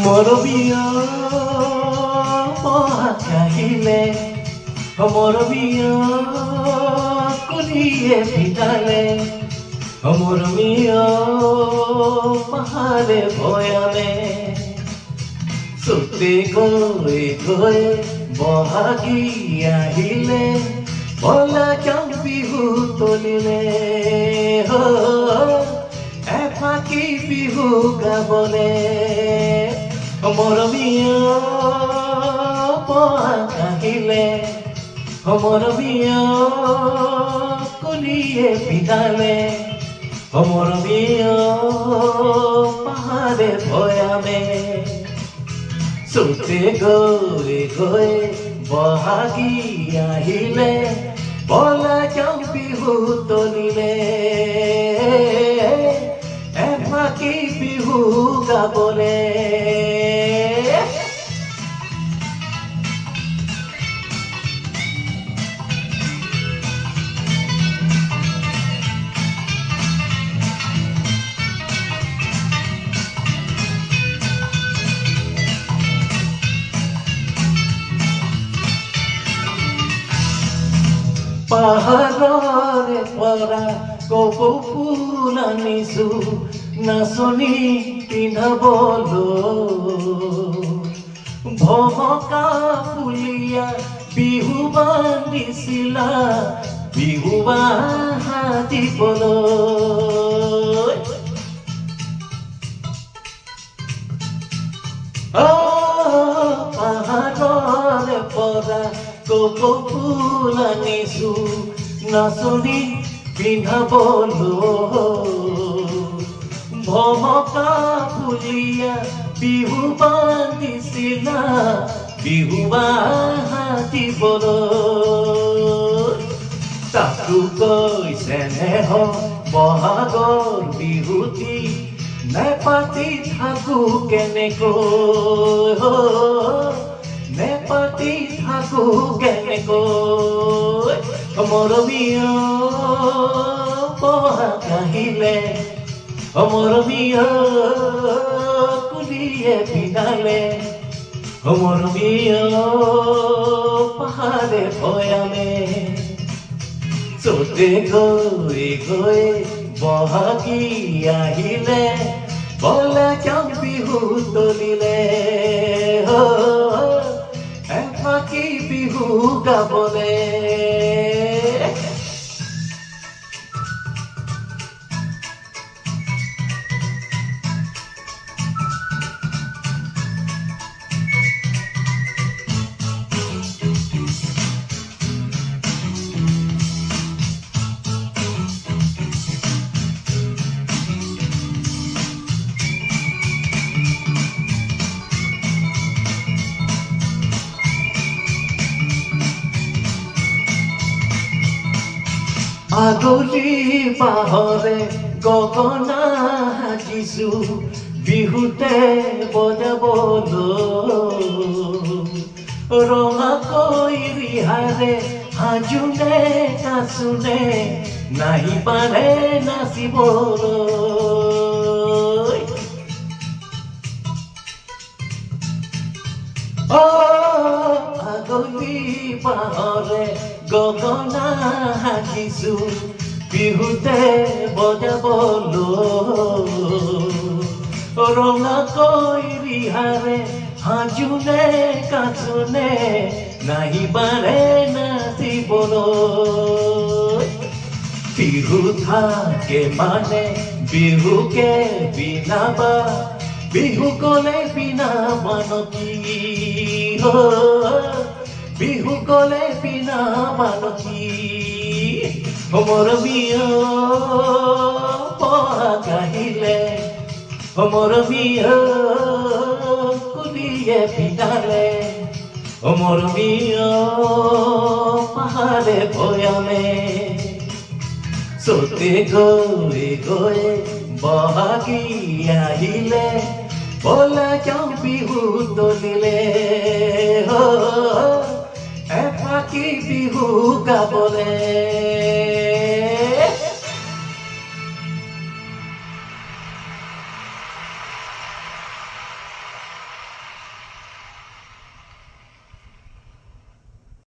মৰমীয়া বহাগ আহিলে মৰমীয়া কুলিয়ে পিতালে মৰমীয়া পাহাৰে ভয়ালে চুতে গৈ গৈ বহাগী আহিলে বলা কাম বিহু তলিলে এফাকি বিহু গাবলে মৰমীয়া বহাগ আহিলে মৰমীয়া কুলিয়ে পিতালে মৰমীয়া পাহাৰে ভয়ালে চুতে গৈ গৈ বহাগী আহিলে বলা কাম বিহু তলিলে এফাকি বিহু গাবলে পাহাৰৰে পৰা কপৌ ফুল আনিছো নাচনী পিন্ধাবলৈ ভমকা ফুলীয়া বিহু বান্ধিছিলা বিহু বাহাতিবলৈ পাহাৰৰে পৰা কপৌ ফুল আনিছো নাচনী পিন্ধাবলৈ ভমকা ফুলীয়া বিহু বান্ধিছিলা বিহু বাহাতিবলৈ তাতো কৈছে নেহ বহাগৰ বিহুটি নেপাতি থাকো কেনেকৈ নেপাতি থাকো কেনেকৈ মৰমীয়া বহাগ আহিলে মৰমীয়া কুলিয়ে পিতালে মৰমীয়া পাহাৰে ভয়ালে চুতে গৈ গৈ বহাগী আহিলে বলা কাম বিহু তলিলে এফাকি বিহু গাবলে আগলি বাহৰে গগনা সাজিছো বিহুতে বজাবলৈ ৰঙাকৈ ৰিহাৰে সাজোনে কাচোনে নাহি পাৰে নাচিবলৈ আগলি বাহৰে গগনা সাজিছো বিহুতে বজাবলৈ ৰঙাকৈ ৰিহাৰে সাজোনে কাচোনে নাহি পাৰে নাচিবলৈ বিহু থাকে মানে বিহুকে বিনাবা বিহু গলে বিনা মানকী বিহু গলে বিনা মানকী মৰমীয়া বহাগ আহিলে মৰমীয়া কুলিয়ে পিতালে মৰমীয়া পাহাৰে ভয়ালে চুতে গৈ গৈ বহাগী আহিলে বলা কাম বিহু তলিলে এফাকি বিহু গাবলে